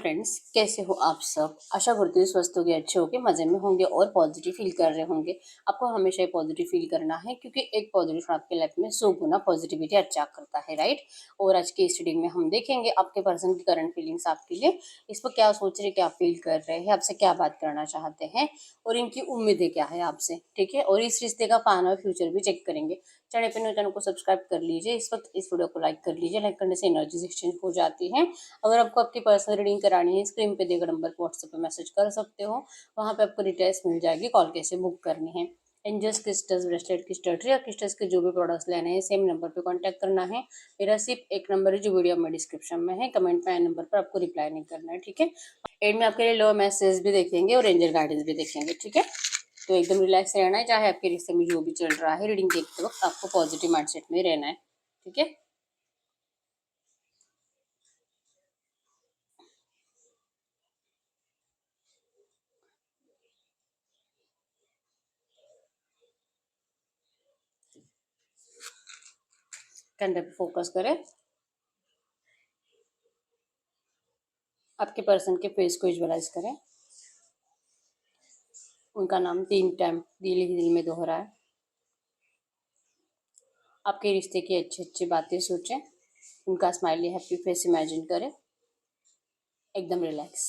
Friends, कैसे हो आप सब। आशा करती हूँ स्वस्थ होंगे, अच्छे होंगे, मजे में होंगे और पॉजिटिव फील कर रहे होंगे। आपको हमेशा ही पॉजिटिव फील करना है क्योंकि एक पॉजिटिव आपके लाइफ में 100 गुना पॉजिटिविटी अच्छा करता है, राइट। और आज की स्टडी में हम देखेंगे आपके पर्सन की करंट फीलिंग्स आपके लिए, इस पर क्या सोच रहे, क्या फील कर रहे हैं, आपसे क्या बात करना चाहते हैं और इनकी उम्मीदें क्या है आपसे, ठीक है। और इस रिश्ते का पाना और फ्यूचर भी चेक करेंगे। चैनल पे न्यू, चैनल को सब्सक्राइब कर लीजिए। इस वक्त इस वीडियो को लाइक कर लीजिए। लाइक करने से एनर्जी एक्सचेंज हो जाती है। अगर आपको आपकी पर्सनल रीडिंग करानी है, स्क्रीन पे दिए गए नंबर पर व्हाट्सएप पे मैसेज कर सकते हो। वहाँ पे आपको डिटेल्स मिल जाएगी, कॉल कैसे बुक करनी है। एंजल्स क्रिस्टल्स, ब्रेसलेट क्रिस्टल या क्रिस्टल्स के जो भी प्रोडक्ट्स लेने हैं, सेम नंबर पे कांटेक्ट करना है। मेरा सिर्फ एक नंबर है जो वीडियो में डिस्क्रिप्शन में है, कमेंट में आए नंबर पर आपको रिप्लाई नहीं करना है, ठीक है। एंड में आपके लिए लो मैसेज भी देखेंगे और एंजल गाइडेंस भी देखेंगे, ठीक है। तो एकदम रिलैक्स रहना है, चाहे आपके रिश्ते में जो भी चल रहा है, रीडिंग देखते वक्त आपको पॉजिटिव माइंडसेट में रहना है, ठीक है। कंधे पे फोकस करें। आपके पर्सन के फेस को विजुअलाइज करें। उनका नाम 3 टाइम दिल ही दिल में दोहराए। आपके रिश्ते की अच्छी अच्छी बातें सोचें। उनका स्माइली हैप्पी फेस इमेजिन करें। एकदम रिलैक्स।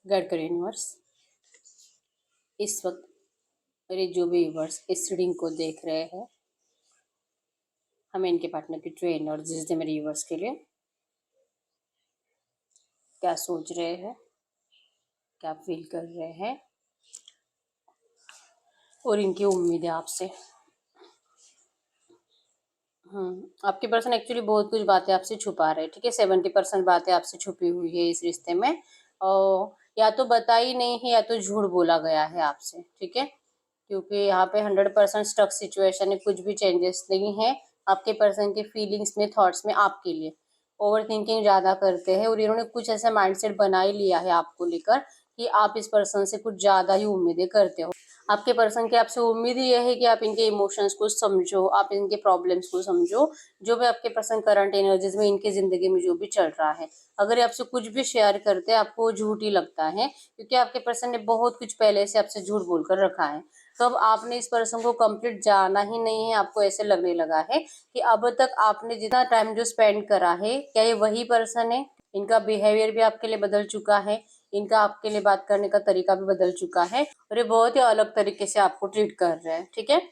गाइड करें यूनिवर्स। इस वक्त मेरे जो भी व्यूवर्स इस रीडिंग को देख रहे हैं, हमें इनके पार्टनर की ट्रू एनर्जीज दे। मेरे व्यूवर्स के लिए क्या सोच रहे हैं, क्या फील कर रहे हैं और इनकी उम्मीद है आपसे। आपके पर्सन एक्चुअली बहुत कुछ बातें आपसे छुपा रहे हैं, ठीक है। 70% बातें आपसे छुपी हुई है इस रिश्ते में, और या तो बताई नहीं है या तो झूठ बोला गया है आपसे, ठीक है। क्योंकि यहाँ पे 100% स्टक सिचुएशन है, कुछ भी चेंजेस नहीं है आपके पर्सन के फीलिंग्स में, थॉट्स में आपके लिए। ओवर थिंकिंग ज़्यादा करते हैं और इन्होंने कुछ ऐसा माइंडसेट बना ही लिया है आपको लेकर कि आप इस पर्सन से कुछ ज़्यादा ही उम्मीदें करते हो। आपके पर्सन की आपसे उम्मीद ये है कि आप इनके इमोशंस को समझो, आप इनके प्रॉब्लम्स को समझो, जो भी आपके पर्सन करंट एनर्जीज में इनके जिंदगी में जो भी चल रहा है। अगर ये आपसे कुछ भी शेयर करते हैं आपको झूठ ही लगता है, क्योंकि आपके पर्सन ने बहुत कुछ पहले से आपसे झूठ बोलकर रखा है। तो अब आपने इस पर्सन को कंप्लीट जाना ही नहीं है। आपको ऐसे लगने लगा है कि अब तक आपने जितना टाइम जो स्पेंड करा है, क्या ये वही पर्सन है। इनका बिहेवियर भी आपके लिए बदल चुका है, इनका आपके लिए बात करने का तरीका भी बदल चुका है और ये बहुत ही अलग तरीके से आपको ट्रीट कर रहे हैं, ठीक है।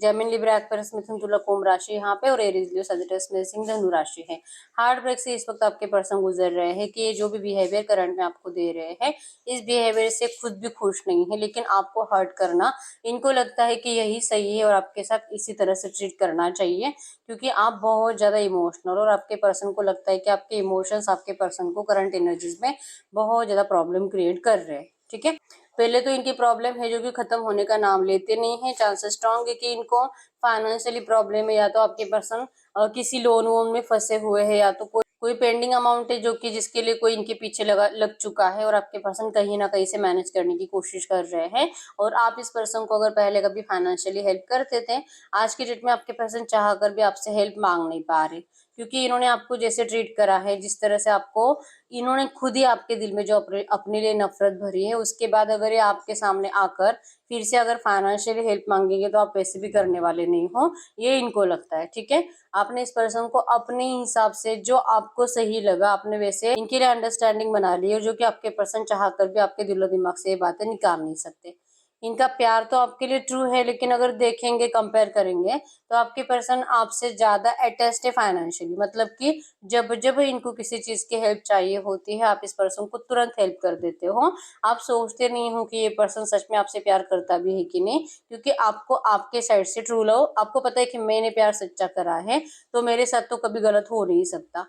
जेमिन, लिब्रा, एक्वेरियस, मिथुन, तुला, कुंभ राशि यहाँ पे और एरीज, लियो, सजिटेरियस में सिंह, धनु राशि है। हार्ट ब्रेक से इस वक्त आपके पर्सन गुजर रहे हैं कि ये जो भी बिहेवियर करंट में आपको दे रहे हैं, इस बिहेवियर से खुद भी खुश नहीं है, लेकिन आपको हर्ट करना इनको लगता है कि यही सही है और आपके साथ इसी तरह से ट्रीट करना चाहिए, क्योंकि आप बहुत ज्यादा इमोशनल और आपके पर्सन को लगता है कि आपके इमोशंस आपके पर्सन को करंट एनर्जीज में बहुत ज्यादा प्रॉब्लम क्रिएट कर रहे हैं, ठीक है। पहले तो इनकी प्रॉब्लम है जो कि खत्म होने का नाम लेते नहीं है। चांसेस स्ट्रांग है कि इनको फाइनेंशियली प्रॉब्लम है, या तो आपके पर्सन किसी लोन वोन में फंसे हुए हैं, या तो कोई पेंडिंग अमाउंट है जो कि जिसके लिए कोई इनके पीछे लग चुका है और आपके पर्सन कहीं ना कहीं से मैनेज करने की कोशिश कर रहे हैं। और आप इस पर्सन को अगर पहले कभी फाइनेंशियली हेल्प करते थे, आज की डेट में आपके पर्सन चाह कर भी आपसे हेल्प मांग नहीं पा रहे, क्योंकि इन्होंने आपको जैसे ट्रीट करा है, जिस तरह से आपको इन्होंने खुद ही आपके दिल में जो अपने लिए नफरत भरी है, उसके बाद अगर ये आपके सामने आकर फिर से अगर फाइनेंशियली हेल्प मांगेंगे तो आप वैसे भी करने वाले नहीं हो, ये इनको लगता है, ठीक है। आपने इस पर्सन को अपने हिसाब से जो आपको सही लगा आपने वैसे इनके लिए अंडरस्टैंडिंग बना ली है, जो कि आपके पर्सन चाह कर भी आपके दिलो दिमाग से ये बातें निकाल नहीं सकते। इनका प्यार तो आपके लिए ट्रू है, लेकिन अगर देखेंगे, कंपेयर करेंगे, तो आपके पर्सन आपसे ज्यादा अटैच्ड है फाइनेंशियली। मतलब कि जब जब इनको किसी चीज की हेल्प चाहिए होती है, आप इस पर्सन को तुरंत हेल्प कर देते हो। आप सोचते नहीं हो कि ये पर्सन सच में आपसे प्यार करता भी है कि नहीं, क्योंकि आपको आपके साइड से ट्रू लव, आपको पता है कि मैंने प्यार सच्चा करा है तो मेरे साथ तो कभी गलत हो नहीं सकता।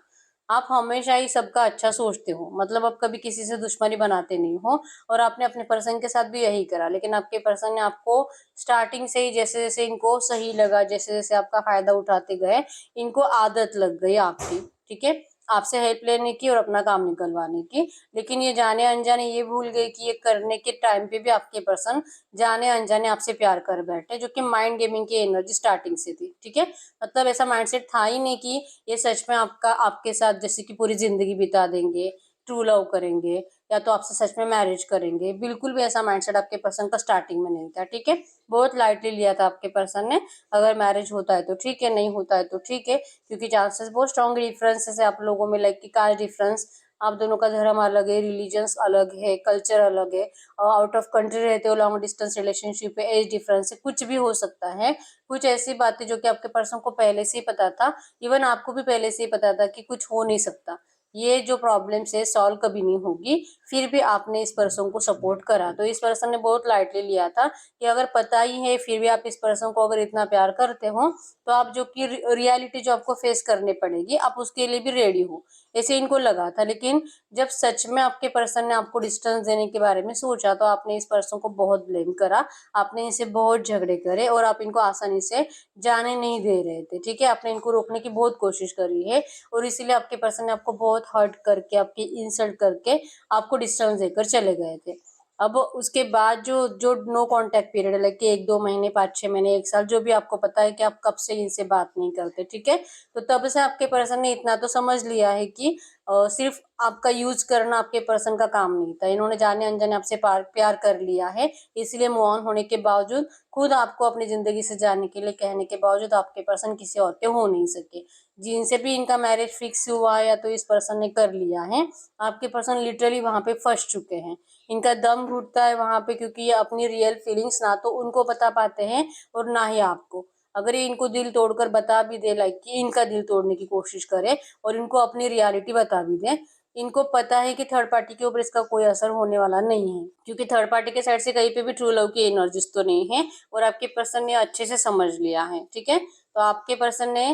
आप हमेशा ही सबका अच्छा सोचते हो, मतलब आप कभी किसी से दुश्मनी बनाते नहीं हो। और आपने अपने पर्सन के साथ भी यही करा, लेकिन आपके पर्सन ने आपको स्टार्टिंग से ही जैसे जैसे इनको सही लगा, जैसे जैसे आपका फायदा उठाते गए, इनको आदत लग गई आपकी, ठीक है। आपसे हेल्प लेने की और अपना काम निकलवाने की। लेकिन ये जाने अनजाने ये भूल गए कि ये करने के टाइम पे भी आपके पर्सन जाने अनजाने आपसे प्यार कर बैठे, जो कि माइंड गेमिंग की एनर्जी स्टार्टिंग से थी। ठीक है, मतलब ऐसा माइंडसेट था ही नहीं कि ये सच में आपके साथ जैसे कि पूरी जिंदगी बिता देंगे, ट्रू लव करेंगे, या तो आपसे सच में मैरिज करेंगे। बिल्कुल भी ऐसा माइंडसेट आपके पर्सन का स्टार्टिंग में नहीं था। ठीक है, बहुत लाइटली लिया था आपके पर्सन ने। अगर मैरिज होता है तो ठीक है, नहीं होता है तो ठीक है, क्योंकि चांसेस बहुत स्ट्रॉन्ग डिफरेंसेस है आप लोगों में, लाइक कि कास्ट डिफरेंस, आप दोनों का धर्म अलग है, रिलीजन्स अलग है, कल्चर अलग है, आउट ऑफ कंट्री रहते हो, लॉन्ग डिस्टेंस रिलेशनशिप है, एज डिफरेंस है, कुछ भी हो सकता है। कुछ ऐसी बातें जो कि आपके पर्सन को पहले से ही पता था, इवन आपको भी पहले से ही पता था कि कुछ हो नहीं सकता, ये जो प्रॉब्लम्स है सॉल्व कभी नहीं होगी, फिर भी आपने इस पर्सन को सपोर्ट करा। तो इस पर्सन ने बहुत लाइटली लिया था कि अगर पता ही है फिर भी आप इस पर्सन को अगर इतना प्यार करते हो, तो आप जो कि रियलिटी जो आपको फेस करनी पड़ेगी, आप उसके लिए भी रेडी हो, ऐसे इनको लगा था। लेकिन जब सच में आपके पर्सन ने आपको डिस्टेंस देने के बारे में सोचा, तो आपने इस पर्सन को बहुत ब्लेम करा, आपने इनसे बहुत झगड़े करे, और आप इनको आसानी से जाने नहीं दे रहे थे। ठीक है, आपने इनको रोकने की बहुत कोशिश करी है, और इसीलिए आपके पर्सन ने आपको बहुत हर्ट करके, आपकी इंसल्ट करके आपको डिस्टेंस देकर चले गए थे। अब उसके बाद जो जो नो कांटेक्ट पीरियड है, लाइक कि 1-2 महीने, 5-6 महीने, 1 साल, जो भी आपको पता है कि आप कब से इनसे बात नहीं करते। ठीक है, तो तब से आपके पर्सन ने इतना तो समझ लिया है कि सिर्फ आपका यूज करना आपके पर्सन का काम नहीं था। इन्होंने जाने अनजाने आपसे प्यार कर लिया है, इसलिए मूव ऑन होने के बावजूद, खुद आपको अपनी जिंदगी से जाने के लिए कहने के बावजूद, आपके पर्सन किसी और के हो नहीं सके। जिनसे भी इनका मैरिज फिक्स हुआ या तो इस पर्सन ने कर लिया है, आपके पर्सन लिटरली वहां पे फंस चुके हैं। इनका दम घुटता है वहां पे, क्योंकि ये अपनी रियल फीलिंग्स ना तो उनको बता पाते हैं और ना ही आपको। अगर ये इनको दिल तोड़कर बता भी दे, लाइक कि इनका दिल तोड़ने की कोशिश करे और इनको अपनी रियलिटी बता भी दे, इनको पता है कि थर्ड पार्टी के ऊपर इसका कोई असर होने वाला नहीं है, क्योंकि थर्ड पार्टी के साइड से कहीं पे भी ट्रू लव की एनर्जीज तो नहीं है, और आपके पर्सन ने अच्छे से समझ लिया है। ठीक है, तो आपके पर्सन ने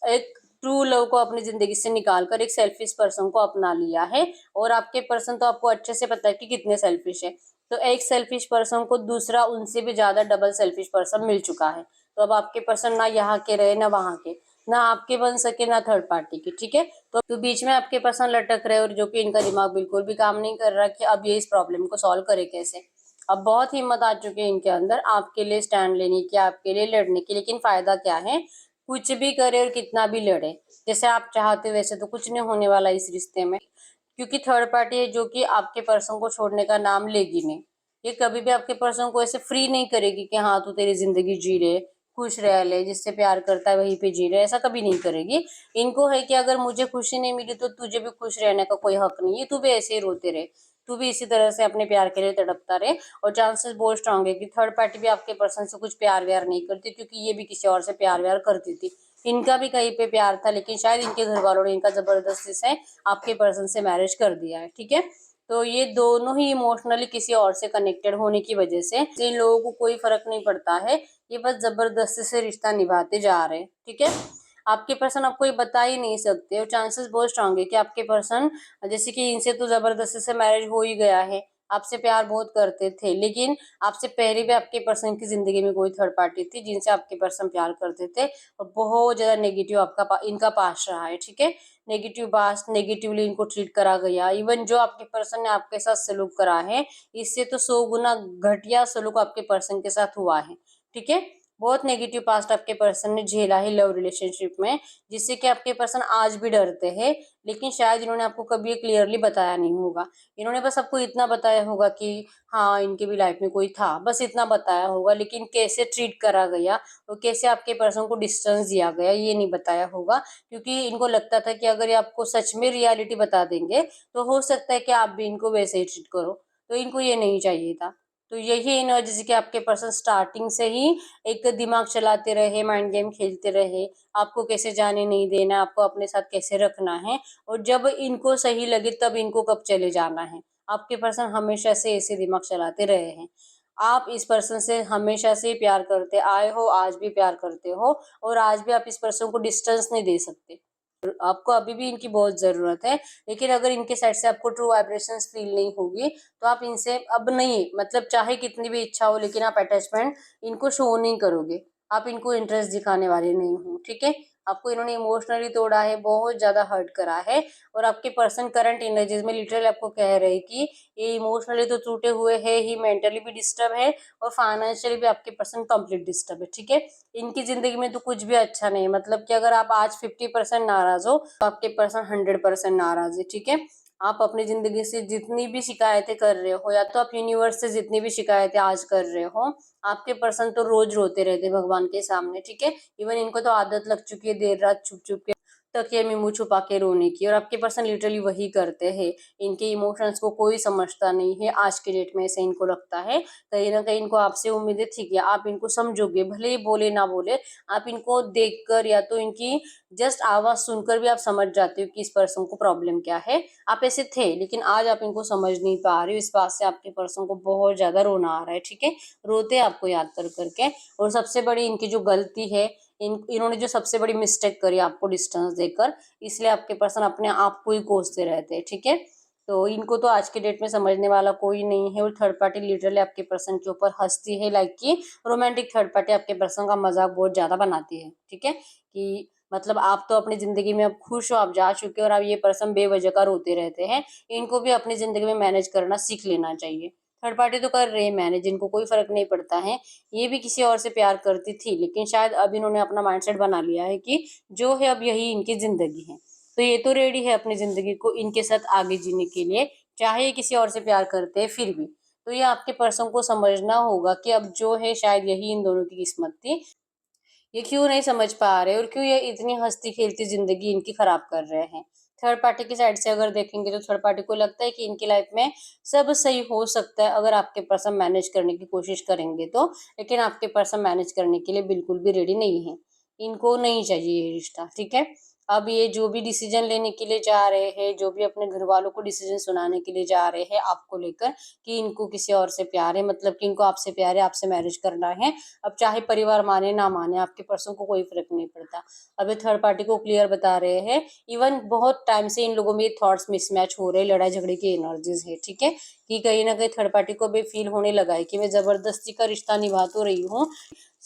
एक ट्रू लव को अपनी जिंदगी से निकालकर एक सेल्फिश पर्सन को अपना लिया है, और आपके पर्सन तो आपको अच्छे से पता है कि कितने सेल्फिश है। तो एक सेल्फिश पर्सन को दूसरा उनसे भी ज्यादा डबल सेल्फिश पर्सन मिल चुका है। तो अब आपके पर्सन ना यहाँ के रहे ना वहां के, ना आपके बन सके ना थर्ड पार्टी के। ठीक है, तो बीच में आपके पर्सन लटक रहे, और जो कि इनका दिमाग बिल्कुल भी काम नहीं कर रहा कि अब ये इस प्रॉब्लम को सॉल्व करे कैसे। अब बहुत हिम्मत आ चुकी है इनके अंदर आपके लिए स्टैंड लेने की, आपके लिए लड़ने की, लेकिन फायदा क्या है, कुछ भी करे और कितना भी लड़े, जैसे आप चाहते वैसे तो कुछ नहीं होने वाला इस रिश्ते में, क्योंकि थर्ड पार्टी है जो कि आपके पर्सन को छोड़ने का नाम लेगी नहीं। ये कभी भी आपके पर्सन को ऐसे फ्री नहीं करेगी कि हाँ तू तेरी जिंदगी जी ले, खुश रह ले, जिससे प्यार करता है वहीं पे जी ले, ऐसा कभी नहीं करेगी। इनको है कि अगर मुझे खुशी नहीं मिली तो तुझे भी खुश रहने का कोई हक नहीं है, तू भी ऐसे ही रोते रहे, तू भी इसी तरह से अपने प्यार के लिए तड़पता रहे। और चांसेस बहुत स्ट्रांग है कि थर्ड पार्टी भी आपके पर्सन से कुछ प्यार व्यार नहीं करती, क्योंकि ये भी किसी और से प्यार व्यार करती थी। इनका भी कहीं पे प्यार था, लेकिन शायद इनके घर वालों ने इनका जबरदस्ती से आपके पर्सन से मैरिज कर दिया है। ठीक है, तो ये दोनों ही इमोशनली किसी और से कनेक्टेड होने की वजह से इन लोगों को कोई फर्क नहीं पड़ता है, ये बस जबरदस्ती से रिश्ता निभाते जा रहे हैं। ठीक है, आपके पर्सन आपको ये बता ही नहीं सकते, और चांसेस बहुत स्ट्रांग है कि आपके पर्सन, जैसे कि इनसे तो जबरदस्ती से मैरिज हो ही गया है, आपसे प्यार बहुत करते थे, लेकिन आपसे पहले भी आपके पर्सन की जिंदगी में कोई थर्ड पार्टी थी जिनसे आपके पर्सन प्यार करते थे, और बहुत ज्यादा नेगेटिव इनका पास रहा है। ठीक है, नेगेटिव पास, नेगेटिवली इनको ट्रीट करा गया, इवन जो आपके पर्सन ने आपके साथ सलूक करा है, इससे तो 100 गुना घटिया सलूक आपके पर्सन के साथ हुआ है। ठीक है, बहुत नेगेटिव पास्ट आपके पर्सन ने झेला है लव रिलेशनशिप में, जिससे कि आपके पर्सन आज भी डरते हैं। लेकिन शायद इन्होंने आपको कभी क्लियरली बताया नहीं होगा, इन्होंने बस आपको इतना बताया होगा कि हाँ इनके भी लाइफ में कोई था, बस इतना बताया होगा, लेकिन कैसे ट्रीट करा गया और कैसे आपके पर्सन को डिस्टेंस दिया गया ये नहीं बताया होगा, क्योंकि इनको लगता था कि अगर ये आपको सच में रियलिटी बता देंगे तो हो सकता है कि आप भी इनको वैसे ही ट्रीट करो, तो इनको ये नहीं चाहिए था। तो यही एनर्जी कि आपके पर्सन स्टार्टिंग से ही एक दिमाग चलाते रहे, माइंड गेम खेलते रहे, आपको कैसे जाने नहीं देना, आपको अपने साथ कैसे रखना है, और जब इनको सही लगे तब इनको कब चले जाना है। आपके पर्सन हमेशा से ऐसे दिमाग चलाते रहे हैं। आप इस पर्सन से हमेशा से प्यार करते आए हो, आज भी प्यार करते हो, और आज भी आप इस पर्सन को डिस्टेंस नहीं दे सकते। आपको अभी भी इनकी बहुत जरूरत है, लेकिन अगर इनके साइड से आपको ट्रू वाइब्रेशंस फील नहीं होगी, तो आप इनसे अब नहीं, मतलब चाहे कितनी भी इच्छा हो, लेकिन आप अटैचमेंट इनको शो नहीं करोगे, आप इनको इंटरेस्ट दिखाने वाले नहीं हो। ठीक है, आपको इन्होंने इमोशनली तोड़ा है, बहुत ज्यादा हर्ट करा है। और आपके पर्सन करंट एनर्जीज में लिटरली आपको कह रहे हैं कि ये इमोशनली तो टूटे हुए है ही, मेंटली भी डिस्टर्ब है और फाइनेंशियली भी आपके पर्सन कंप्लीट डिस्टर्ब है। ठीक है, इनकी जिंदगी में तो कुछ भी अच्छा नहीं है। मतलब कि अगर आप आज 50% नाराज हो तो आपके पर्सन 100% नाराज है। ठीक है, आप अपनी जिंदगी से जितनी भी शिकायतें कर रहे हो या तो आप यूनिवर्स से जितनी भी शिकायतें आज कर रहे हो, आपके पर्सन तो रोज रोते रहते भगवान के सामने। ठीक है, इवन इनको तो आदत लग चुकी है देर रात छुप छुप के तकिए में मुंह छुपा के रोने की, और आपके पर्सन लिटरली वही करते हैं। इनके इमोशंस को कोई समझता नहीं है आज के डेट में, ऐसे इनको लगता है। कहीं ना कहीं इनको आपसे उम्मीद है, ठीक है आप इनको समझोगे, भले ही बोले ना बोले, आप इनको देखकर या तो इनकी जस्ट आवाज सुनकर भी आप समझ जाते हो कि इस पर्सन को प्रॉब्लम क्या है। आप ऐसे थे लेकिन आज आप इनको समझ नहीं पा रहे हो, इस बात से आपके पर्सन को बहुत ज्यादा रोना आ रहा है। ठीक है, रोते हैं आपको याद कर करके। और सबसे बड़ी इनकी जो गलती है, इन्होंने जो सबसे बड़ी मिस्टेक करी आपको डिस्टेंस देकर, इसलिए आपके पर्सन अपने आप को ही कोसते रहते हैं। ठीक है, तो इनको तो आज के डेट में समझने वाला कोई नहीं है। और थर्ड पार्टी लिटरली आपके पर्सन के ऊपर हंसती है, लाइक कि रोमांटिक थर्ड पार्टी आपके पर्सन का मजाक बहुत ज्यादा बनाती है। ठीक है, कि मतलब आप तो अपनी जिंदगी में अब खुश हो, आप जा चुके हो, और अब ये पर्सन बेवजह का रोते रहते हैं। इनको भी अपनी जिंदगी में मैनेज करना सीख लेना चाहिए। थर्ड पार्टी तो कर रहे हैं मैनेज, इनको कोई फर्क नहीं पड़ता है। ये भी किसी और से प्यार करती थी लेकिन शायद अब इन्होंने अपना माइंडसेट बना लिया है कि जो है अब यही इनकी जिंदगी है। तो ये तो रेडी है अपनी जिंदगी को इनके साथ आगे जीने के लिए, चाहे ये किसी और से प्यार करते हैं फिर भी। तो ये आपके पर्सन को समझना होगा कि अब जो है शायद यही इन दोनों की किस्मत थी। ये क्यों नहीं समझ पा रहे और क्यों ये इतनी हंसती खेलती जिंदगी इनकी खराब कर रहे हैं। थर्ड पार्टी की साइड से अगर देखेंगे तो थर्ड पार्टी को लगता है कि इनकी लाइफ में सब सही हो सकता है अगर आपके पर्सन मैनेज करने की कोशिश करेंगे तो। लेकिन आपके पर्सन मैनेज करने के लिए बिल्कुल भी रेडी नहीं है, इनको नहीं चाहिए ये रिश्ता। ठीक है, अब ये जो भी डिसीजन लेने के लिए जा रहे हैं, जो भी अपने घर वालों को डिसीजन सुनाने के लिए जा रहे हैं आपको लेकर कि इनको किसी और से प्यार है, मतलब कि इनको आपसे प्यार है, आपसे मैरिज करना है। अब चाहे परिवार माने ना माने, आपके पर्सन को कोई फर्क नहीं पड़ता। अब ये थर्ड पार्टी को क्लियर बता रहे हैं। इवन बहुत टाइम से इन लोगों में थॉट्स मिसमैच हो रहे, लड़ाई झगड़े की एनर्जीज है। ठीक है, कि कहीं ना कहीं थर्ड पार्टी को भी फील होने लगा है कि मैं जबरदस्ती का रिश्ता निभा तो रही हूँ,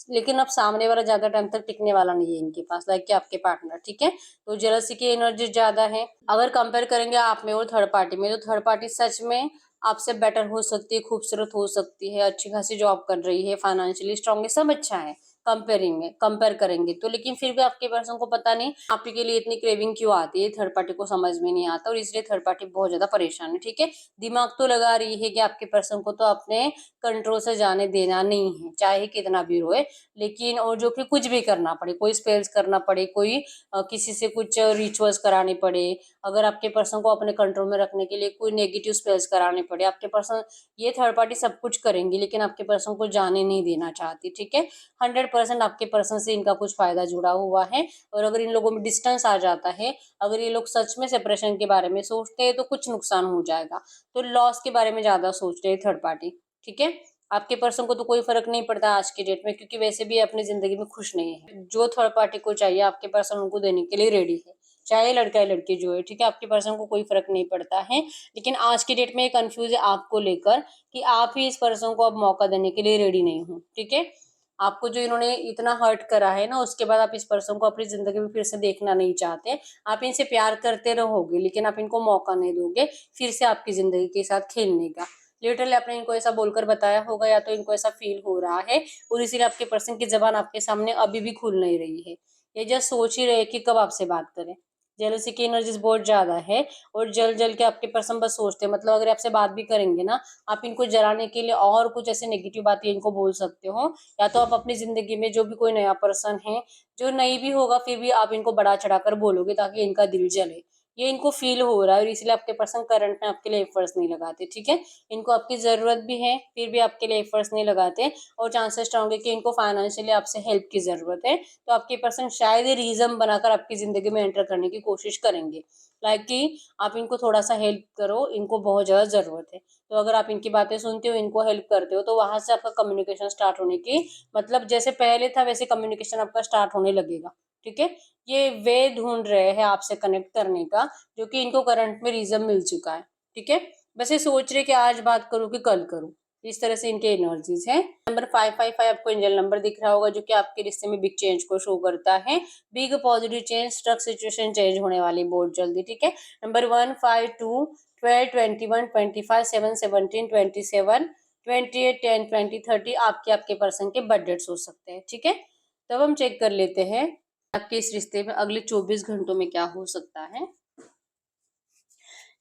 लेकिन अब सामने वाला ज्यादा टाइम तक टिकने वाला नहीं है इनके पास, लाइक कि आपके पार्टनर। ठीक है, तो जेलसी की एनर्जी ज्यादा है। अगर कंपेयर करेंगे आप में और थर्ड पार्टी में, तो थर्ड पार्टी सच में आपसे बेटर हो सकती है, खूबसूरत हो सकती है, अच्छी खासी जॉब कर रही है, फाइनेंशियली स्ट्रांग है, सब अच्छा है कंपेयर करेंगे तो। लेकिन फिर भी आपके पर्सन को पता नहीं आप के लिए इतनी क्रेविंग क्यों आती है, थर्ड पार्टी को समझ में नहीं आता, और इसलिए थर्ड पार्टी बहुत ज्यादा परेशान है। ठीक है, दिमाग तो लगा रही है कि आपके पर्सन को तो अपने कंट्रोल से जाने देना नहीं है, चाहे कितना भी रोए। लेकिन और जो कि कुछ भी करना पड़े, कोई स्पेल्स करना पड़े, कोई किसी से कुछ रिचुअल्स कराने पड़े, अगर आपके पर्सन को अपने कंट्रोल में रखने के लिए कोई नेगेटिव स्पेल्स कराने पड़े, आपके पर्सन, ये थर्ड पार्टी सब कुछ करेंगी लेकिन आपके पर्सन को जाने नहीं देना चाहती। ठीक है, 100% आपके पर्सन से इनका कुछ फायदा जुड़ा हुआ है। और अगर इन लोगों में डिस्टेंस आ जाता है, अगर ये लोग सच में सेपरेशन के बारे में सोचते हैं तो कुछ नुकसान हो जाएगा। तो लॉस के बारे में ज्यादा सोच रहे हैं थर्ड पार्टी। ठीक है, आपके पर्सन को तो कोई फर्क नहीं पड़ता आज की डेट में, क्योंकि वैसे भी अपनी जिंदगी में खुश नहीं है। जो थर्ड पार्टी को चाहिए आपके पर्सन उनको देने के लिए रेडी है, चाहे लड़का या लड़की जो है। ठीक है, आपके पर्सन को कोई फर्क नहीं पड़ता है। लेकिन आज की डेट में ये कंफ्यूज है आपको लेकर कि आप ही इस पर्सन को अब मौका देने के लिए रेडी नहीं हो। ठीक है, आपको जो इन्होंने इतना हर्ट करा है ना, उसके बाद आप इस पर्सन को अपनी जिंदगी में फिर से देखना नहीं चाहते। आप इनसे प्यार करते रहोगे लेकिन आप इनको मौका नहीं दोगे फिर से आपकी जिंदगी के साथ खेलने का। लिटरली आपने इनको ऐसा बोलकर बताया होगा या तो इनको ऐसा फील हो रहा है, और इसीलिए आपके पर्सन की जबान आपके सामने अभी भी खुल नहीं रही है। ये जस्ट सोच ही रहे कि कब आपसे बात करें। जेलसी की एनर्जीज बहुत ज्यादा है, और जल जल के आपके पर्सन बस सोचते हैं, मतलब अगर आपसे बात भी करेंगे ना, आप इनको जलाने के लिए और कुछ ऐसे नेगेटिव बातें इनको बोल सकते हो। या तो आप अपनी जिंदगी में जो भी कोई नया पर्सन है, जो नहीं भी होगा फिर भी आप इनको बढ़ा चढ़ाकर बोलोगे ताकि इनका दिल जले। ये इनको फील हो रहा है और इसलिए आपके पर्सन करंट में आपके लिए एफर्ट्स नहीं लगाते। ठीक है, इनको आपकी जरूरत भी है फिर भी आपके लिए एफर्ट्स नहीं लगाते, और चांसेस स्ट्रांग है कि इनको फाइनेंशियली आपसे हेल्प की जरूरत है। तो आपके पर्सन शायद ही रीजन बनाकर आपकी जिंदगी में एंटर करने की कोशिश करेंगे, लाइक कि आप इनको थोड़ा सा हेल्प करो, इनको बहुत ज्यादा जरूरत है। तो अगर आप इनकी बातें सुनते हो, इनको हेल्प करते हो, तो वहां से आपका कम्युनिकेशन स्टार्ट होने की, मतलब जैसे पहले था वैसे कम्युनिकेशन आपका स्टार्ट होने लगेगा। ठीक है, ये वे ढूंढ रहे हैं आपसे कनेक्ट करने का, जो कि इनको करंट में रीजन मिल चुका है। ठीक है, बस ये सोच रहे कि आज बात करूं कि कल करूं। इस तरह से इनके एनर्जीज है। नंबर 555 आपको एंजल नंबर दिख रहा होगा, जो कि आपके रिश्ते में बिग चेंज को शो करता है। Big positive change, struck situation change होने वाली बहुत जल्दी, ठीक है। नंबर 1, 5, 2, 12, 21, 25, 7, 17, 27, 28, 10, 20, 30 आपके पर्सन के बर्थ डेट्स हो सकते हैं, ठीक है। तो अब हम चेक कर लेते हैं आपके इस रिश्ते में अगले 24 घंटों में क्या हो सकता है।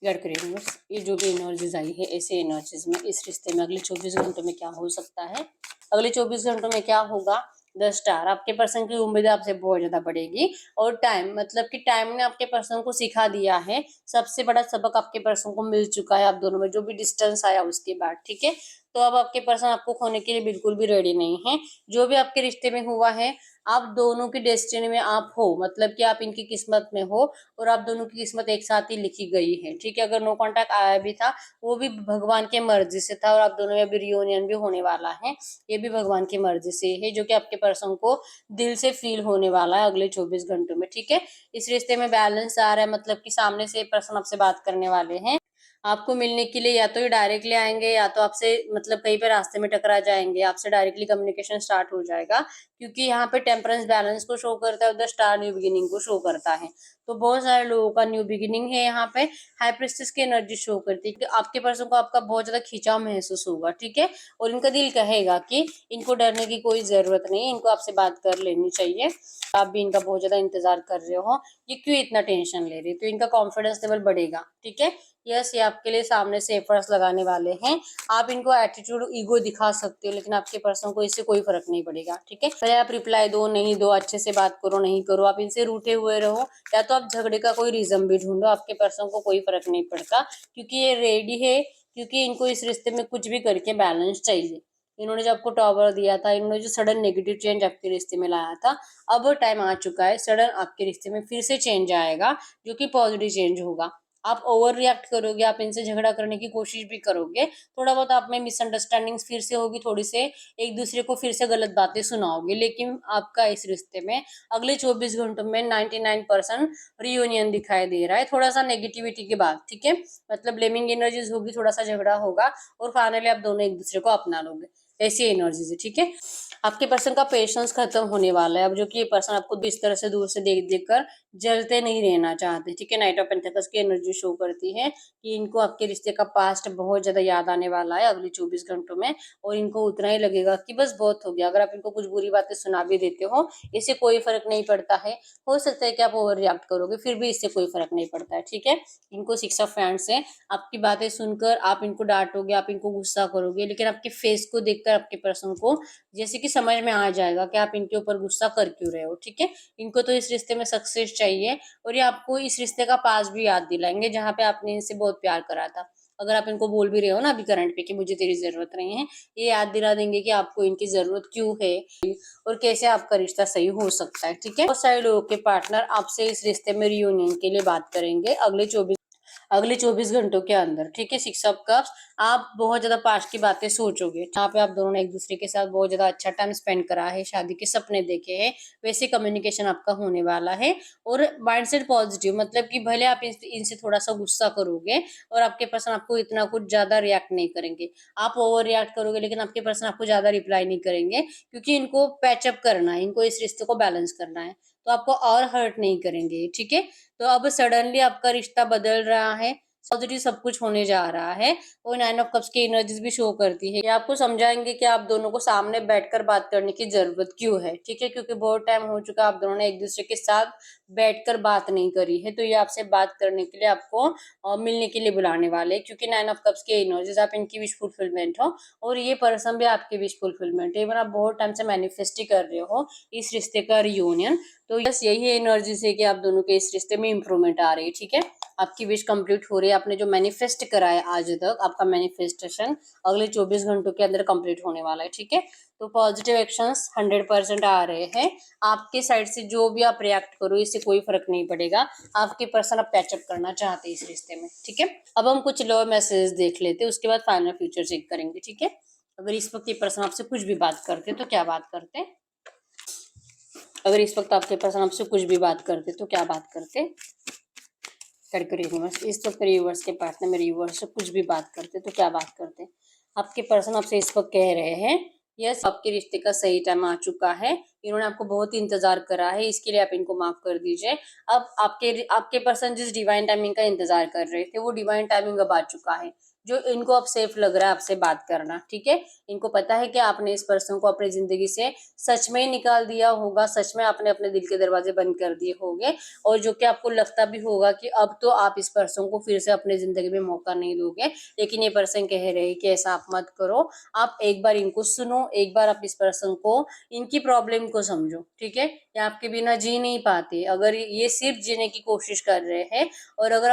ये जो भी एनर्जीज आई है, ऐसे एनर्जीज में इस रिश्ते में अगले 24 घंटों में क्या हो सकता है। अगले 24 घंटों में क्या होगा। 10 स्टार, आपके पर्सन की उम्मीद आपसे बहुत ज्यादा बढ़ेगी। और टाइम, मतलब कि टाइम ने आपके पर्सन को सिखा दिया है, सबसे बड़ा सबक आपके पर्सन को मिल चुका है आप दोनों में, जो भी डिस्टेंस आया उसके बाद, ठीक है। तो अब आपके पर्सन आपको खोने के लिए बिल्कुल भी रेडी नहीं है। जो भी आपके रिश्ते में हुआ है, आप दोनों की डेस्टिनी में आप हो, मतलब कि आप इनकी किस्मत में हो, और आप दोनों की किस्मत एक साथ ही लिखी गई है, ठीक है। अगर नो कांटेक्ट आया भी था, वो भी भगवान के मर्जी से था, और आप दोनों में अभी रियूनियन भी होने वाला है, ये भी भगवान की मर्जी से है, जो कि आपके पर्सन को दिल से फील होने वाला है अगले 24 घंटों में, ठीक है। इस रिश्ते में बैलेंस आ रहा है, मतलब कि सामने से पर्सन आपसे बात करने वाले हैं, आपको मिलने के लिए, या तो ये डायरेक्टली आएंगे, या तो आपसे मतलब कहीं पे रास्ते में टकरा जाएंगे, आपसे डायरेक्टली कम्युनिकेशन स्टार्ट हो जाएगा, क्योंकि यहाँ पे टेम्परेंस बैलेंस को शो करता है, उधर स्टार न्यू बिगिनिंग को शो करता है। तो बहुत सारे लोगों का न्यू बिगिनिंग है यहाँ पे। हाई प्रिस्टेस की एनर्जी शो करती है कि आपके पर्सन को आपका बहुत ज्यादा खिंचाव महसूस होगा, ठीक है। और इनका दिल कहेगा कि इनको डरने की कोई जरूरत नहीं, इनको आपसे बात कर लेनी चाहिए। आप भी इनका बहुत ज्यादा इंतजार कर रहे हो, ये क्यों इतना टेंशन ले रही, तो इनका कॉन्फिडेंस लेवल बढ़ेगा, ठीक है। यस, ये आपके लिए सामने से एफर्ट्स लगाने वाले हैं। आप इनको एटीट्यूड, ईगो दिखा सकते हो, लेकिन आपके पर्सन को इससे कोई फर्क नहीं पड़ेगा, ठीक है। चाहे आप रिप्लाई दो, नहीं दो, अच्छे से बात करो, नहीं करो, आप इनसे रूठे हुए रहो, या तो आप झगड़े का कोई रीजन भी ढूंढो, आपके पर्सन को कोई फर्क नहीं पड़ता, क्योंकि ये रेडी है, क्योंकि इनको इस रिश्ते में कुछ भी करके बैलेंस चाहिए। इन्होंने जो आपको टॉवर दिया था, इन्होंने जो सडन नेगेटिव चेंज आपके रिश्ते में लाया था, अब टाइम आ चुका है, सडन आपके रिश्ते में फिर से चेंज आएगा, जो कि पॉजिटिव चेंज होगा। आप ओवर रिएक्ट करोगे, आप इनसे झगड़ा करने की कोशिश भी करोगे, थोड़ा बहुत आप में मिसअंडरस्टैंडिंग्स फिर से होगी, थोड़ी से एक दूसरे को फिर से गलत बातें सुनाओगे, लेकिन आपका इस रिश्ते में अगले 24 घंटों में 99% रियूनियन दिखाई दे रहा है, थोड़ा सा नेगेटिविटी के बाद, ठीक है। मतलब ब्लेमिंग एनर्जीज होगी, थोड़ा सा झगड़ा होगा, और फाइनली आप दोनों एक दूसरे को अपना लोगे, ऐसी एनर्जीज है, ठीक है। आपके पर्सन का पेशेंस खत्म होने वाला है अब, जो कि ये पर्सन आपको इस तरह से दूर से देख देख कर जलते नहीं रहना चाहते, ठीक है। नाइट ऑफ पेंटिकल्स की एनर्जी शो करती है कि इनको आपके रिश्ते का पास्ट बहुत ज्यादा याद आने वाला है अगले 24 घंटों में, और इनको उतना ही लगेगा कि बस बहुत हो गया। अगर आप इनको कुछ बुरी बातें सुना भी देते हो, इससे कोई फर्क नहीं पड़ता है। हो सकता है कि आप ओवर रिएक्ट करोगे, फिर भी इससे कोई फर्क नहीं पड़ता है, ठीक है। इनको 6 ऑफ फ्रेंड्स है, आपकी बातें सुनकर आप इनको डांटोगे, आप इनको गुस्सा करोगे, लेकिन आपके फेस को देखकर आपके पर्सन को जैसे कि समझ में आ जाएगा कि आप इनके ऊपर गुस्सा कर क्यों रहे हो, ठीक है। इनको तो इस रिश्ते में सक्सेस चाहिए, और ये आपको इस रिश्ते का पास भी याद दिलाएंगे, जहाँ पे आपने इनसे बहुत प्यार करा था। अगर आप इनको बोल भी रहे हो ना अभी करंट पे कि मुझे तेरी जरूरत नहीं है, ये याद दिला देंगे कि आपको इनकी जरूरत क्यों है, और कैसे आपका रिश्ता सही हो सकता है, ठीक है। बहुत सारे लोगों के पार्टनर आपसे इस रिश्ते में रियूनियन के लिए बात करेंगे अगले 24 घंटों के अंदर, ठीक है। 6 ऑफ कप्स, आप बहुत ज्यादा पास्ट की बातें सोचोगे, जहाँ पे आप दोनों ने एक दूसरे के साथ बहुत ज्यादा अच्छा टाइम स्पेंड करा है, शादी के सपने देखे हैं, वैसे कम्युनिकेशन आपका होने वाला है। और माइंडसेट पॉजिटिव, मतलब कि भले आप इनसे थोड़ा सा गुस्सा करोगे, और आपके पर्सन आपको इतना कुछ ज्यादा रिएक्ट नहीं करेंगे, आप ओवर रिएक्ट करोगे, लेकिन आपके पर्सन आपको ज्यादा रिप्लाई नहीं करेंगे, क्योंकि इनको पैचअप करना है, इनको इस रिश्ते को बैलेंस करना है, तो आपको और हर्ट नहीं करेंगे, ठीक है। तो अब सडनली आपका रिश्ता बदल रहा है, पॉजिटिव सब कुछ होने जा रहा है। और 9 ऑफ कप्स की एनर्जीज भी शो करती है, ये आपको समझाएंगे कि आप दोनों को सामने बैठकर बात करने की जरूरत क्यों है, ठीक है। क्योंकि बहुत टाइम हो चुका, आप दोनों ने एक दूसरे के साथ बैठकर बात नहीं करी है, तो ये आपसे बात करने के लिए आपको मिलने के लिए बुलाने वाले हैं, क्योंकि 9 ऑफ कप्स की एनर्जीज, आप इनकी विश फुलफिलमेंट हो, और ये पर्सन भी आपकी विश फुलफिलमेंट है। इवन आप बहुत टाइम से मैनिफेस्ट ही कर रहे हो इस रिश्ते का रियूनियन। तो बस यही एनर्जी से कि आप दोनों के इस रिश्ते में इंप्रूवमेंट आ रही है, ठीक है। आपकी विश कंप्लीट हो रही है, आपने जो मैनिफेस्ट करा है आज तक, आपका मैनिफेस्टेशन अगले 24 घंटों के अंदर कंप्लीट होने वाला है, ठीक है। तो पॉजिटिव एक्शंस 100% आ रहे हैं आपके साइड से, जो भी आप रिएक्ट करो इससे कोई फर्क नहीं पड़ेगा, आपके पर्सन अब पैचअप करना चाहते हैं इस रिश्ते में, ठीक है। अब हम कुछ लव मैसेज देख लेते हैं, उसके बाद फाइनल फ्यूचर चेक करेंगे, ठीक है। अगर इस वक्त ये पर्सन आपसे कुछ भी बात करते तो क्या बात करते, अगर इस वक्त आपके पर्सन आपसे कुछ भी बात करते तो क्या बात करते। यूनिवर्स, इस वक्त यूनिवर्स के पार्टनर मेरे यूनिवर्स से कुछ भी बात करते तो क्या बात करते। आपके पर्सन आपसे इस वक्त कह रहे हैं यस आपके रिश्ते का सही टाइम आ चुका है। इन्होंने आपको बहुत ही इंतजार करा है, इसके लिए आप इनको माफ कर दीजिए। अब आपके आपके पर्सन जिस डिवाइन टाइमिंग का इंतजार कर रहे थे वो डिवाइन टाइमिंग अब आ चुका है, जो इनको अब सेफ लग रहा है आपसे बात करना। ठीक है, इनको पता है कि आपने इस पर्सन को अपनी जिंदगी से सच में ही निकाल दिया होगा, सच में आपने अपने दिल के दरवाजे बंद कर दिए होंगे, और जो कि आपको लगता भी होगा कि अब तो आप इस पर्सन को फिर से अपने जिंदगी में मौका नहीं दोगे। लेकिन ये पर्सन कह रहे हैं कि ऐसा आप मत करो, आप एक बार इनको सुनो, एक बार आप इस पर्सन को इनकी प्रॉब्लम को समझो। ठीक है, ये आपके बिना जी नहीं पाते, अगर ये सिर्फ जीने की कोशिश कर रहे हैं, और अगर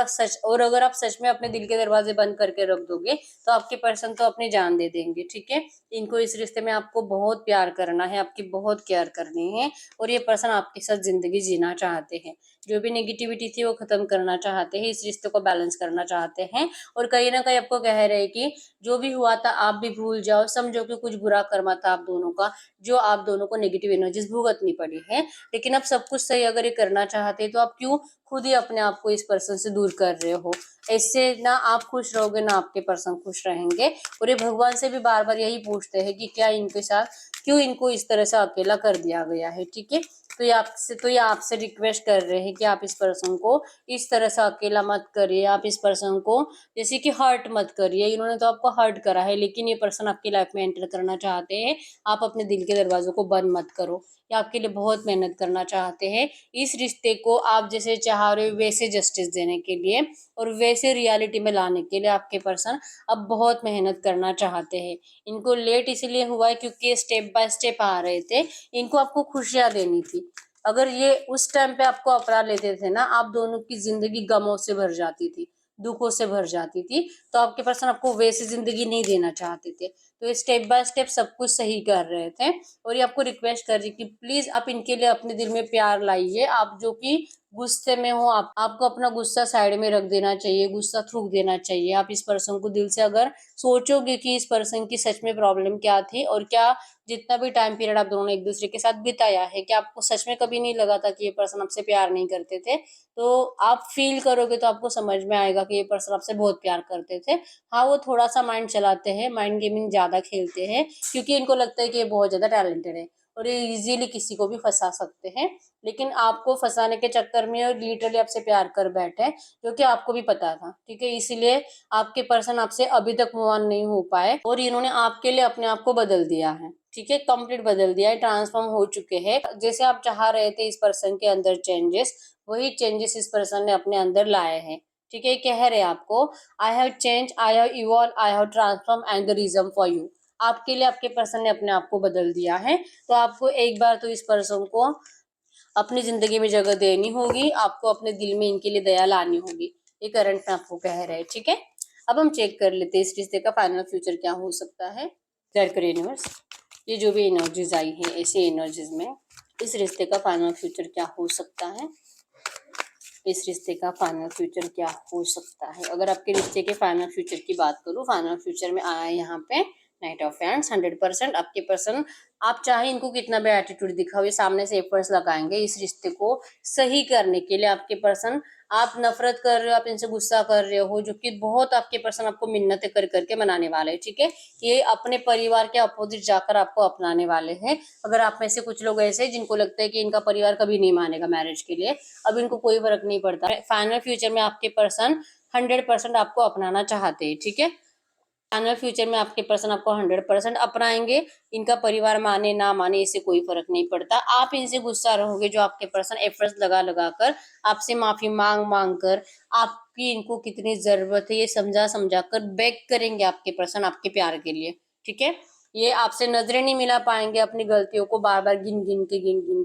आप सच में अपने दिल के दरवाजे बंद करके रख दोगे तो आपके पर्सन तो अपनी जान दे देंगे। ठीक है, इनको इस रिश्ते में आपको बहुत प्यार करना है, आपकी बहुत केयर करनी है, और ये पर्सन आपके साथ जिंदगी जीना चाहते हैं। जो भी नेगेटिविटी थी वो खत्म करना चाहते हैं, इस रिश्ते को बैलेंस करना चाहते हैं, और कहीं ना कहीं आपको कह रहे हैं कि जो भी हुआ था आप भी भूल जाओ, समझो कि कुछ बुरा कर्मा था आप दोनों का, जो आप दोनों को नेगेटिव एनर्जीज भुगतनी पड़ी है। लेकिन अब सब कुछ सही अगर ये करना चाहते हैं तो आप क्यों खुद ही अपने आप को इस पर्सन से दूर कर रहे हो? इससे ना आप खुश रहोगे ना आपके पर्सन खुश रहेंगे, और ये भगवान से भी बार बार यही पूछते हैं कि क्या इनके साथ, क्यों इनको इस तरह से अकेला कर दिया गया है। ठीक है, तो ये आपसे रिक्वेस्ट कर रहे हैं कि आप इस पर्सन को इस तरह से अकेला मत करिए, आप इस पर्सन को जैसे कि हर्ट मत करिए। इन्होंने तो आपको हर्ट करा है, लेकिन ये पर्सन आपकी लाइफ में एंटर करना चाहते हैं। आप अपने दिल के दरवाजों को बंद मत करो, ये आपके लिए बहुत मेहनत करना चाहते हैं। इस रिश्ते को आप जैसे चाह रहे हो वैसे जस्टिस देने के लिए और वैसे रियलिटी में लाने के लिए आपके पर्सन अब बहुत मेहनत करना चाहते हैं। इनको लेट इसलिए हुआ है क्योंकि स्टेप बाय स्टेप आ रहे थे, इनको आपको खुशियां देनी थी। अगर ये उस टाइम पे आपको अपना लेते थे ना, आप दोनों की जिंदगी गमों से भर जाती थी, दुखों से भर जाती थी, तो आपके पर्सन आपको वैसी जिंदगी नहीं देना चाहते थे। तो ये स्टेप बाय स्टेप सब कुछ सही कर रहे थे, और ये आपको रिक्वेस्ट कर रही कि प्लीज आप इनके लिए अपने दिल में प्यार लाइए। आप जो कि गुस्से में हो, आपको अपना गुस्सा साइड में रख देना चाहिए, गुस्सा थूक देना चाहिए। आप इस पर्सन को दिल से अगर सोचोगे कि इस पर्सन की सच में प्रॉब्लम क्या थी, और क्या जितना भी टाइम पीरियड आप दोनों ने एक दूसरे के साथ बिताया है, कि आपको सच में कभी नहीं लगा था कि ये पर्सन आपसे प्यार नहीं करते थे, तो आप फील करोगे तो आपको समझ में आएगा कि ये पर्सन आपसे बहुत प्यार करते थे। हाँ, वो थोड़ा सा माइंड चलाते हैं, माइंड गेमिंग ज्यादा खेलते हैं, क्योंकि इनको लगता है कि ये बहुत ज्यादा टैलेंटेड है और ये इजीली किसी को भी फंसा सकते हैं। लेकिन आपको फंसाने के चक्कर में और लिटरली आपसे प्यार कर बैठे, जो कि आपको भी पता था। ठीक है, इसीलिए आपके पर्सन आपसे अभी तक मूव ऑन नहीं हो पाए, और इन्होंने आपके लिए अपने आप को बदल दिया है। ठीक है, कंप्लीट बदल दिया है, ट्रांसफॉर्म हो चुके हैं। जैसे आप चाह रहे थे इस पर्सन के अंदर चेंजेस, वही चेंजेस इस पर्सन ने अपने अंदर लाए हैं। ठीक है, कह रहे आपको I have change, I have evolve, I have transform and the reason for you. आपके लिए आपके पर्सन ने अपने आप को बदल दिया है, तो आपको एक बार तो इस पर्सन को अपनी जिंदगी में जगह देनी होगी, आपको अपने दिल में इनके लिए दया लानी होगी। ये करंट में आपको कह रहे हैं। ठीक है, अब हम चेक कर लेते हैं इस रिश्ते का फाइनल फ्यूचर क्या हो सकता है। क्लियर करिए यूनिवर्स, ये जो भी एनर्जीज आई है ऐसी एनर्जीज में इस रिश्ते का फाइनल फ्यूचर क्या हो सकता है। इस रिश्ते का फाइनल फ्यूचर क्या हो सकता है। अगर आपके रिश्ते के फाइनल फ्यूचर की बात करूँ, फाइनल फ्यूचर में आया है यहाँ पे नाइट ऑफ हैंड्स। 100% आपके पर्सन, आप चाहे इनको कितना भी एटीट्यूड दिखाओ, ये सामने से एफर्ट्स लगाएंगे इस रिश्ते को सही करने के लिए। आपके पर्सन, आप नफरत कर रहे हो, आप इनसे गुस्सा कर रहे हो, जो कि बहुत आपके पर्सन आपको मिन्नतें कर करके मनाने वाले हैं। ठीक है, ये अपने परिवार के अपोजिट जाकर आपको अपनाने वाले हैं। अगर आप में से कुछ लोग ऐसे हैं जिनको लगता है कि इनका परिवार कभी नहीं मानेगा मैरिज के लिए, अब इनको कोई फर्क नहीं पड़ता। फाइनल फ्यूचर में आपके पर्सन 100% आपको अपनाना चाहते हैं। ठीक है, फाइनल फ्यूचर में आपके पर्सन आपको 100% अपनाएंगे। इनका परिवार माने ना माने इससे कोई फर्क नहीं पड़ता। आप इनसे गुस्सा रहोगे, जो आपके पर्सन एफर्ट्स लगा लगा कर आपसे माफी मांग मांग कर आपकी इनको कितनी जरूरत है ये समझा समझा कर बेग करेंगे आपके पर्सन आपके प्यार के लिए। ठीक है, ये आपसे नजरें नहीं मिला पाएंगे, अपनी गलतियों को बार बार गिन गिन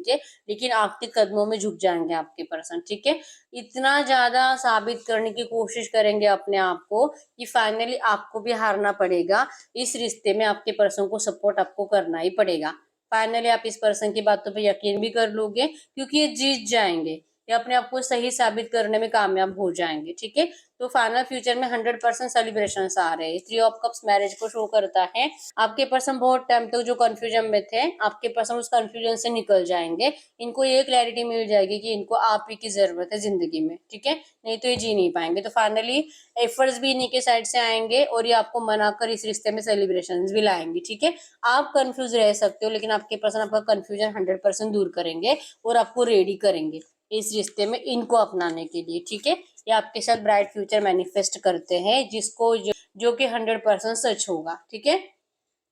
के, लेकिन आपके कदमों में झुक जाएंगे आपके पर्सन। ठीक है, इतना ज्यादा साबित करने की कोशिश करेंगे अपने आप को कि फाइनली आपको भी हारना पड़ेगा। इस रिश्ते में आपके पर्सन को सपोर्ट आपको करना ही पड़ेगा। फाइनली आप इस पर्सन की बातों पे यकीन भी कर लोगे, क्योंकि ये जीत जाएंगे। या अपने आप को सही साबित करने में कामयाब हो जाएंगे। ठीक है, तो फाइनल फ्यूचर में 100% सेलिब्रेशन आ रहे हैं। 3 ऑफ कप्स मैरिज को शो करता है। आपके पर्सन बहुत टाइम तक जो कंफ्यूजन में थे, आपके पर्सन उस कंफ्यूजन से निकल जाएंगे। इनको ये क्लैरिटी मिल जाएगी कि इनको आप ही की जरूरत है जिंदगी में। ठीक है, नहीं तो ये जी नहीं पाएंगे। तो फाइनली एफर्ट्स भी इन्हीं के साइड से आएंगे और ये आपको मनाकर इस रिश्ते में सेलिब्रेशन भी लाएंगे। ठीक है, आप कंफ्यूज रह सकते हो, लेकिन आपके पर्सन आपका कंफ्यूजन 100% दूर करेंगे और आपको रेडी करेंगे इस रिश्ते में इनको अपनाने के लिए। ठीक है, ये आपके साथ ब्राइट फ्यूचर मैनिफेस्ट करते हैं, जिसको जो कि 100% सच होगा। ठीक है,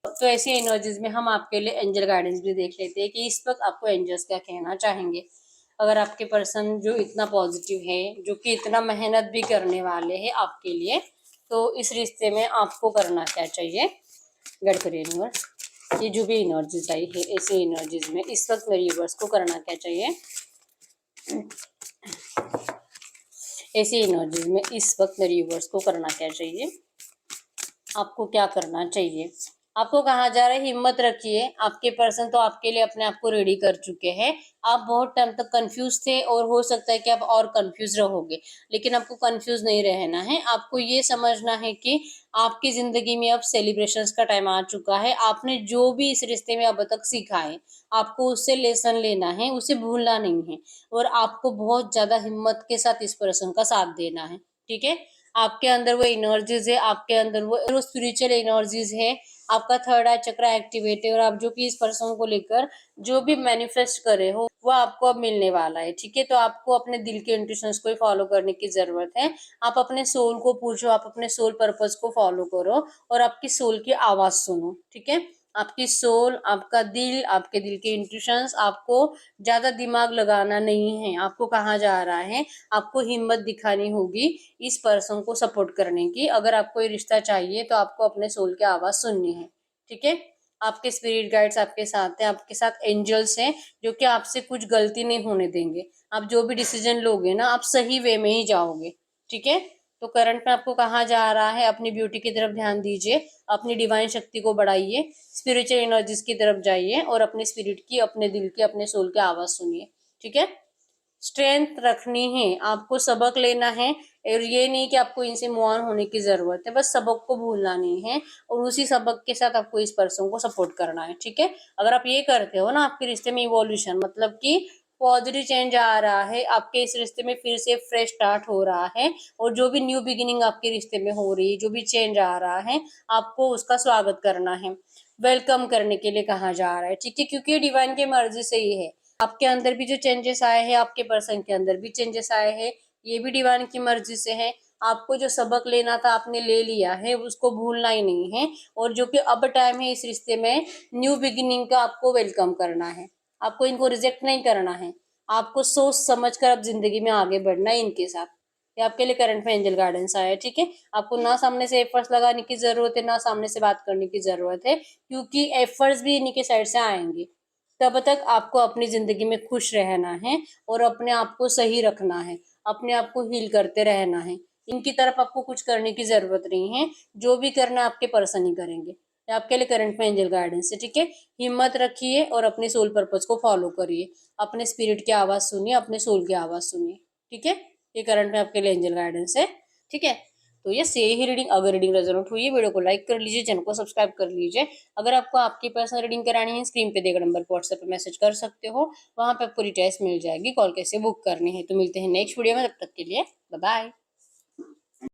तो ऐसी एनर्जीज में हम आपके लिए एंजल गाइडेंस भी देख लेते हैं कि इस वक्त आपको एंजल्स क्या कहना चाहेंगे। अगर आपके पर्सन जो इतना पॉजिटिव है, जो कि इतना मेहनत भी करने वाले हैं आपके लिए, तो इस रिश्ते में आपको करना क्या चाहिए। गाइड करिए यूनिवर्स, ये जो भी एनर्जीज आई है ऐसी एनर्जीज में इस वक्त मेरे यूनिवर्स को करना क्या चाहिए। ऐसी एनर्जीज में इस वक्त मेरे यूनिवर्स को करना क्या चाहिए, आपको क्या करना चाहिए, आपको कहाँ जा रहे हैं। हिम्मत रखिए, आपके पर्सन तो आपके लिए अपने आप को रेडी कर चुके हैं। आप बहुत टाइम तक कंफ्यूज थे और हो सकता है कि आप और कंफ्यूज रहोगे, लेकिन आपको कंफ्यूज नहीं रहना है। आपको ये समझना है कि आपकी जिंदगी में अब सेलिब्रेशंस का टाइम आ चुका है। आपने जो भी इस रिश्ते में अब तक सीखा है, आपको उससे लेसन लेना है, उसे भूलना नहीं है और आपको बहुत ज्यादा हिम्मत के साथ इस पर्सन का साथ देना है। ठीक है, आपके अंदर वो एनर्जीज है, आपके अंदर वो स्पिरिचुअल एनर्जीज है, आपका थर्ड आई चक्र एक्टिवेट है और आप जो कि इस पर्सन को लेकर जो भी मैनिफेस्ट करे हो वो आपको अब मिलने वाला है। ठीक है, तो आपको अपने दिल के इंट्यूशंस को ही फॉलो करने की जरूरत है। आप अपने सोल को पूछो, आप अपने सोल पर्पस को फॉलो करो और आपकी सोल की आवाज सुनो। ठीक है, आपकी सोल, आपका दिल, आपके दिल के इंट्यूशंस, आपको ज्यादा दिमाग लगाना नहीं है। आपको कहाँ जा रहा है, आपको हिम्मत दिखानी होगी इस पर्सन को सपोर्ट करने की। अगर आपको ये रिश्ता चाहिए तो आपको अपने सोल की आवाज सुननी है। ठीक है, आपके स्पिरिट गाइड्स आपके साथ हैं, आपके साथ एंजल्स हैं जो कि आपसे कुछ गलती नहीं होने देंगे। आप जो भी डिसीजन लोगे ना, आप सही वे में ही जाओगे। ठीक है, तो करंट में आपको कहाँ जा रहा है, अपनी ब्यूटी की तरफ ध्यान दीजिए, अपनी डिवाइन शक्ति को बढ़ाइए, स्पिरिचुअल एनर्जीज की तरफ जाइए और अपने स्पिरिट की, अपने दिल की, अपने सोल की आवाज सुनिए। ठीक है, स्ट्रेंथ रखनी है, आपको सबक लेना है और ये नहीं कि आपको इनसे मूव ऑन होने की जरूरत है, बस सबक को भूलना नहीं है और उसी सबक के साथ आपको इस पर्सन को सपोर्ट करना है। ठीक है, अगर आप ये करते हो ना, आपके रिश्ते में इवोल्यूशन मतलब कि पॉजिटिव चेंज आ रहा है, आपके इस रिश्ते में फिर से फ्रेश स्टार्ट हो रहा है और जो भी न्यू बिगिनिंग आपके रिश्ते में हो रही है, जो भी चेंज आ रहा है, आपको उसका स्वागत करना है, वेलकम करने के लिए कहा जा रहा है। ठीक है, क्योंकि डिवाइन की मर्जी से ही है। आपके अंदर भी जो चेंजेस आए हैं, आपके पर्सन के अंदर भी चेंजेस आए हैं, ये भी डिवाइन की मर्जी से है। आपको जो सबक लेना था आपने ले लिया है, उसको भूलना ही नहीं है और जो कि अब टाइम है इस रिश्ते में न्यू बिगिनिंग का, आपको वेलकम करना है। आपको इनको रिजेक्ट नहीं करना है, आपको सोच समझ कर अब जिंदगी में आगे बढ़ना है इनके साथ। ये आपके लिए करंट में एंजल गार्डेंस आया है। ठीक है, आपको ना सामने से एफर्ट्स लगाने की जरूरत है, ना सामने से बात करने की जरूरत है, क्योंकि एफर्ट्स भी इन्हीं के साइड से आएंगे। तब तक आपको अपनी जिंदगी में खुश रहना है और अपने आप को सही रखना है, अपने आप को हील करते रहना है। इनकी तरफ आपको कुछ करने की जरूरत नहीं है, जो भी करना आपके पर्सन ही करेंगे। ये आपके लिए करंट में एंजल गाइडेंस है। ठीक है, हिम्मत रखिए और अपने सोल पर्पस को फॉलो करिए, अपने स्पिरिट की आवाज सुनिए, अपने सोल की आवाज सुनिए। ठीक है, ये करंट में आपके लिए एंजल गाइडेंस है। ठीक है, तो ये से ही रीडिंग, अगर रीडिंग रेजोनेट हुई है वीडियो को लाइक कर लीजिए, चैनल को सब्सक्राइब कर लीजिए। अगर आपको आपकी पर्सनल रीडिंग करानी है, स्क्रीन पे दिए गए नंबर पर व्हाट्सएप पे मैसेज कर सकते हो, वहां पे आपको डिटेल्स मिल जाएगी, कॉल कैसे बुक करनी है। तो मिलते हैं नेक्स्ट वीडियो में, तब तक के लिए बाय बाय।